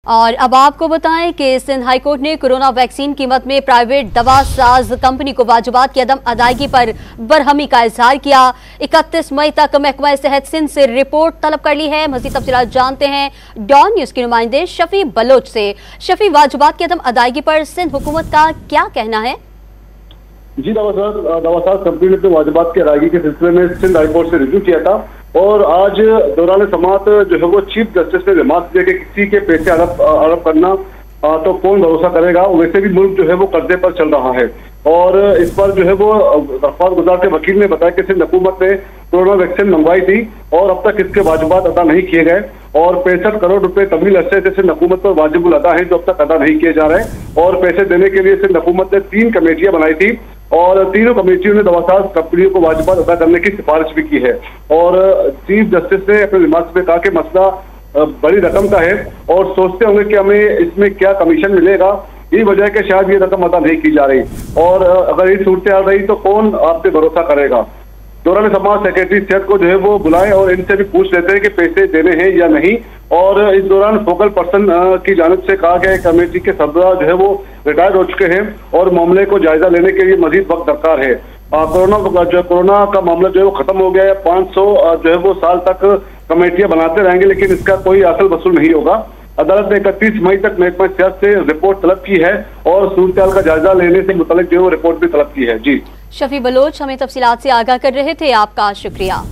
और अब आपको बताएं कि सिंध हाईकोर्ट ने कोरोना वैक्सीन कीमत में प्राइवेट दवा साज कंपनी को वाजिबात की अदम अदायगी पर बरहमी का इजहार किया। 31 मई तक महकमा सेहत सिंध से रिपोर्ट तलब कर ली है। मज़ीद तफसीलात जानते हैं डॉन न्यूज के नुमाइंदे शफी बलोच से। शफी, वाजिबात की अदम अदायगी पर सिंध हुकूमत का क्या कहना है? जी, दवासाज कंपनी ने तो वाजिबात की अदायगी के सिलसिले में सिंध हाईकोर्ट से रिव्यू किया था और आज दौरान समाअत जो है वो चीफ जस्टिस ने रिमार्क दिया कि किसी के पैसे हड़प करना तो कौन भरोसा करेगा। वैसे भी मुल्क जो है वो कर्जे पर चल रहा है और इस पर जो है वो दरख्वास्त गुजार के वकील ने बताया कि सिंध हुकूमत ने कोरोना वैक्सीन मंगवाई थी और अब तक इसके वाजिबात अदा नहीं किए गए और 65 करोड़ रुपए तवील अरसे से सिंध हुकूमत पर वाजिबुल अदा है जो अब तक अदा नहीं किए जा रहे और पैसे देने के लिए सिंध हुकूमत ने 3 कमेटियां बनाई थी और तीनों कमेटियों ने दवासाज कंपनियों को वाजिबात अदा करने की सिफारिश भी की है। और चीफ जस्टिस ने अपने रिमार्क्स में कहा कि मसला बड़ी रकम का है और सोचते होंगे कि हमें इसमें क्या कमीशन मिलेगा, यही वजह है कि शायद ये रकम अदा नहीं की जा रही और अगर ये सूरत आ रही तो कौन आप पे भरोसा करेगा। दौरान समाज सेक्रेटरी सेहत को जो है वो बुलाएं और इनसे भी पूछ लेते हैं कि पैसे देने हैं या नहीं। और इस दौरान फोकल पर्सन की जानिब से कहा गया कमेटी के सदस्य जो है वो रिटायर हो चुके हैं और मामले को जायजा लेने के लिए मजीद वक्त दरकार है। कोरोना का मामला जो है वो खत्म हो गया है। 500 जो है वो साल तक कमेटियां बनाते रहेंगे लेकिन इसका कोई असल वसूल नहीं होगा। अदालत ने 31 मई तक महकमा सेहत से रिपोर्ट तलब की है और सूरत का जायजा लेने से मुतालिक जो है वो रिपोर्ट भी तलब की है। जी, शफी बलोच हमें तफसीलात से आगाह कर रहे थे, आपका शुक्रिया।